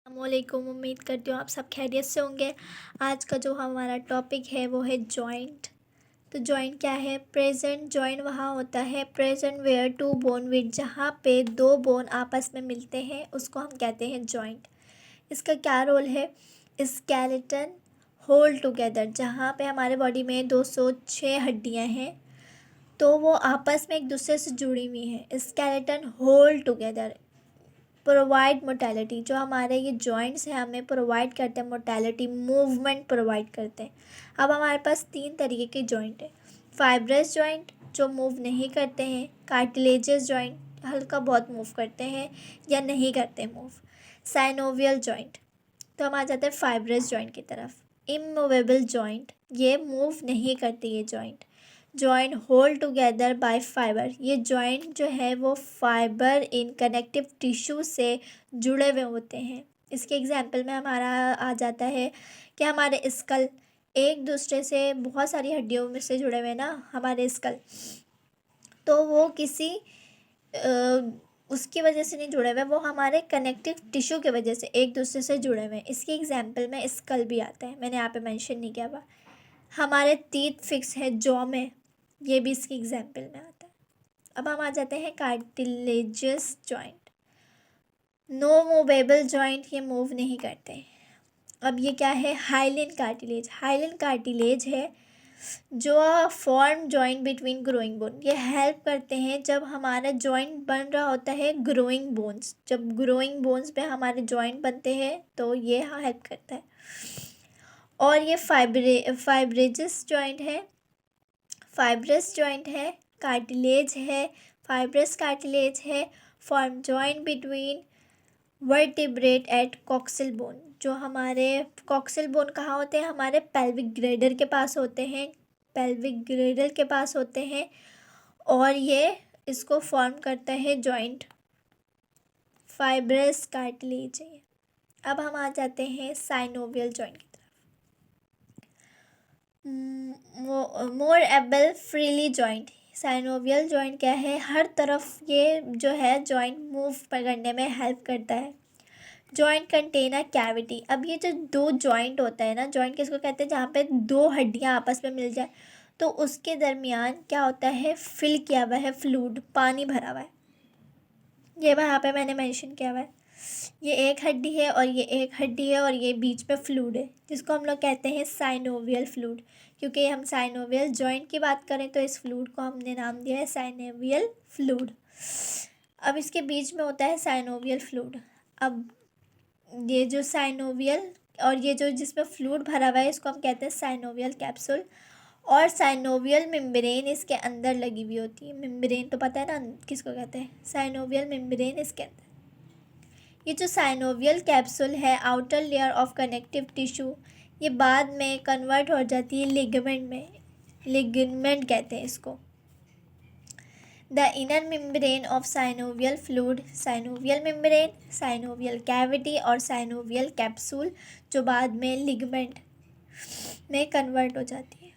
अस्सलामुअलैकुम। उम्मीद करती हूँ आप सब खैरियत से होंगे। आज का जो हमारा टॉपिक है वो है जॉइंट। तो जॉइंट क्या है? प्रेजेंट जॉइंट वहाँ होता है present where two bone with, जहाँ पे दो बोन आपस में मिलते हैं उसको हम कहते हैं जॉइंट। इसका क्या रोल है? स्केलेटन होल्ड टुगेदर, जहाँ पे हमारे बॉडी में 206 हड्डियाँ हैं तो वो आपस में एक दूसरे से जुड़ी हुई हैं। Skeleton hold together provide mortality, जो हमारे ये जॉइंट्स हैं हमें प्रोवाइड करते हैं मोटेलिटी, मूवमेंट प्रोवाइड करते हैं। अब हमारे पास 3 तरीके के जॉइंट है। फाइब्रस जॉइंट जो मूव नहीं करते हैं, कार्टिलेजस जॉइंट हल्का बहुत मूव करते हैं या नहीं करते मूव, साइनोवियल जॉइंट। तो हम आ जाते हैं फाइब्रस जॉइंट की तरफ। इमूवेबल जॉइंट, ये मूव नहीं करती ये joint. Joint hold together by fibre, ये जॉइंट जो है वो फाइबर इन कनेक्टिव टिश्यू से जुड़े हुए होते हैं। इसके एग्जाम्पल में हमारा आ जाता है कि हमारे स्कल एक दूसरे से बहुत सारी हड्डियों में से जुड़े हुए ना हमारे स्कल, तो वो किसी उसकी वजह से नहीं जुड़े हुए, वो हमारे कनेक्टिव टिश्यू की वजह से एक दूसरे से जुड़े हुए हैं। इसकी एग्जाम्पल में स्कल भी आता है, मैंने यहाँ पे मेंशन नहीं किया हुआ। हमारे टीथ फिक्स है जॉ में, ये भी इसकी एग्जाम्पल में आता है। अब हम आ जाते हैं कार्टिलेजस जॉइंट। नो मूवेबल जॉइंट, ये मूव नहीं करते। अब ये क्या है? Hyaline cartilage. हाइलिन कार्टिलेज है जो form joint between growing bone, ये हेल्प करते हैं जब हमारा जॉइंट बन रहा होता है ग्रोइंग बोन्स, जब ग्रोइंग बोन्स पे हमारे जॉइंट बनते हैं तो ये हेल्प करता है। और ये फाइब्रेजस जॉइंट है, फाइब्रस जॉइंट है, कार्टिलेज है, फाइब्रस कार्टिलेज है, form joint between vertebrate at coccyx bone. जो हमारे कॉक्सिल बोन कहाँ होते हैं? हमारे पेल्विक ग्रेडर के पास होते हैं, पेल्विक ग्रेडर के पास होते हैं, और ये इसको फॉर्म करता है जॉइंट, फाइब्रस कार्टिलेज है। अब हम आ जाते हैं साइनोवियल जॉइंट की तरफ। मोर able freely joint. Synovial joint क्या है? हर तरफ ये जो है जॉइंट मूव करने में हेल्प करता है। Joint contain a cavity. अब ये जो दो जॉइंट होता है ना, जॉइंट किसको कहते हैं? जहाँ पे दो हड्डियाँ आपस में मिल जाए तो उसके दरमियान क्या होता है? फिल किया हुआ है फ्लूइड, पानी भरा हुआ है। ये यहाँ पे मैंने मेंशन किया हुआ है। ये एक हड्डी है और ये एक हड्डी है और ये बीच में फ्लूइड है, जिसको हम लोग कहते हैं साइनोवियल फ्लूइड। क्योंकि हम साइनोवियल जॉइंट की बात करें तो इस फ्लूइड को हमने नाम दिया है साइनोवियल फ्लूइड। अब इसके बीच में होता है साइनोवियल फ्लूइड। अब ये जो साइनोवियल और ये जो जिसमें फ्लूइड भरा हुआ है इसको हम कहते हैं साइनोवियल कैप्सूल। और साइनोवियल मेम्ब्रेन इसके अंदर लगी हुई होती है। मेम्ब्रेन तो पता है ना किसको कहते हैं? साइनोवियल मेम्ब्रेन इसके अंदर। ये जो साइनोवियल कैप्सूल है, outer layer of connective tissue, ये बाद में कन्वर्ट हो जाती है लिगामेंट में। लिगामेंट कहते हैं इसको। The inner membrane of synovial fluid, synovial membrane, synovial cavity और साइनोवियल कैप्सूल, जो बाद में लिगामेंट में कन्वर्ट हो जाती है।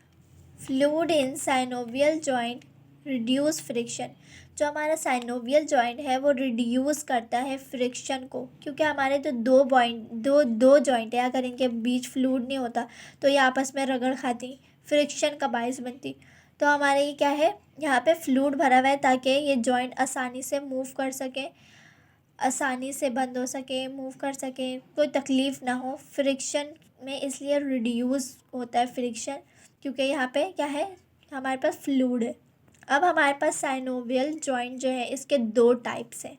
Fluid in synovial joint reduce friction. जो हमारा साइनोवियल जॉइंट है वो रिड्यूस करता है फ्रिक्शन को, क्योंकि हमारे जो दो जॉइंट है, अगर इनके बीच फ्लूइड नहीं होता तो ये आपस में रगड़ खाती, फ्रिक्शन का बायस बनती। तो हमारे ये क्या है? यहाँ पे फ्लूइड भरा हुआ है ताकि ये जॉइंट आसानी से मूव कर सके, आसानी से बंद हो सके, मूव कर सके, कोई तकलीफ़ ना हो फ्रिक्शन में, इसलिए रिड्यूस होता है फ्रिक्शन, क्योंकि यहाँ पे क्या है? हमारे पास फ्लूइड है। अब हमारे पास साइनोवियल जॉइंट जो है इसके 2 टाइप्स हैं।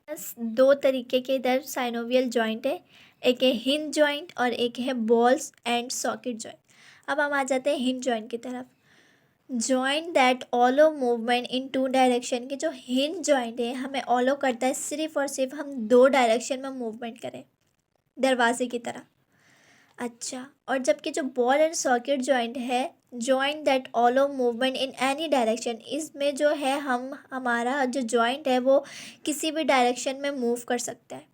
बस 2 तरीके के इधर साइनोवियल जॉइंट है, एक है हिंज जॉइंट और एक है बॉल्स एंड सॉकेट जॉइंट। अब हम आ जाते हैं हिंज जॉइंट की तरफ। Joint that alloy movement in 2 direction की जो हिंज जॉइंट है हमें ऑलो करता है सिर्फ और सिर्फ हम 2 डायरेक्शन में मूवमेंट करें, दरवाजे की तरह। अच्छा, और जबकि जो बॉल एंड सॉकेट जॉइंट है, joint that alloy movement in any direction, इसमें जो है हमारा जो जॉइंट है वो किसी भी डायरेक्शन में मूव कर सकता है।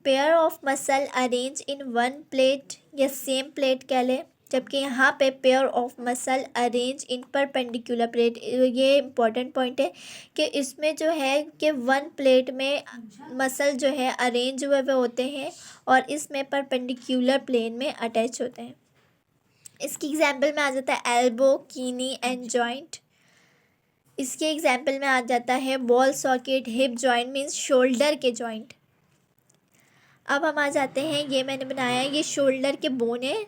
Pair of muscle arrange in one plate या सेम प्लेट कह लें, जबकि यहाँ पे pair of muscle arrange in perpendicular plate. ये इम्पोर्टेंट पॉइंट है कि इसमें जो है कि वन प्लेट में मसल जो है अरेंज हुए हुए होते हैं और इसमें परपेंडिकुलर प्लेन में अटैच होते हैं। इसकी एग्जाम्पल में आ जाता है एल्बो, कीनी एंड जॉइंट। इसके एग्जाम्पल में आ जाता है ball socket, hip joint means shoulder के जॉइंट। अब हम आ जाते हैं, ये मैंने बनाया है, ये शोल्डर के बोन है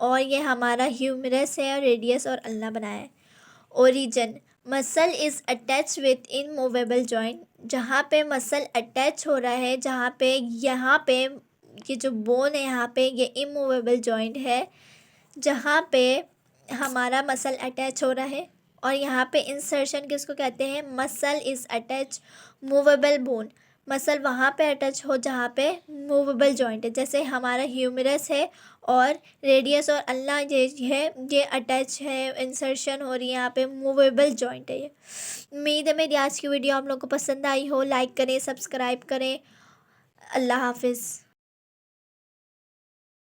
और ये हमारा ह्यूमरस है और रेडियस और अल्ना बनाया है। Origin, muscle is attach with immovable joint. जहाँ पे मसल अटैच हो रहा है, जहाँ पे यहाँ पे ये जो बोन है यहाँ पे ये इमूवेबल जॉइंट है, जहाँ पे हमारा मसल अटैच हो रहा है। और यहाँ पे इंसर्शन किसको कहते हैं, muscle is attach movable bone. Muscle वहाँ पे अटैच हो जहाँ पे मूवेबल जॉइंट है, जैसे हमारा ह्यूमरस है और रेडियस और अल्ना ये अटैच है, इंसर्शन हो रही है यहाँ पे, मूवेबल जॉइंट है ये। उम्मीद है मेरी आज की वीडियो आप लोगों को पसंद आई हो। लाइक करें, सब्सक्राइब करें। अल्लाह हाफिज़।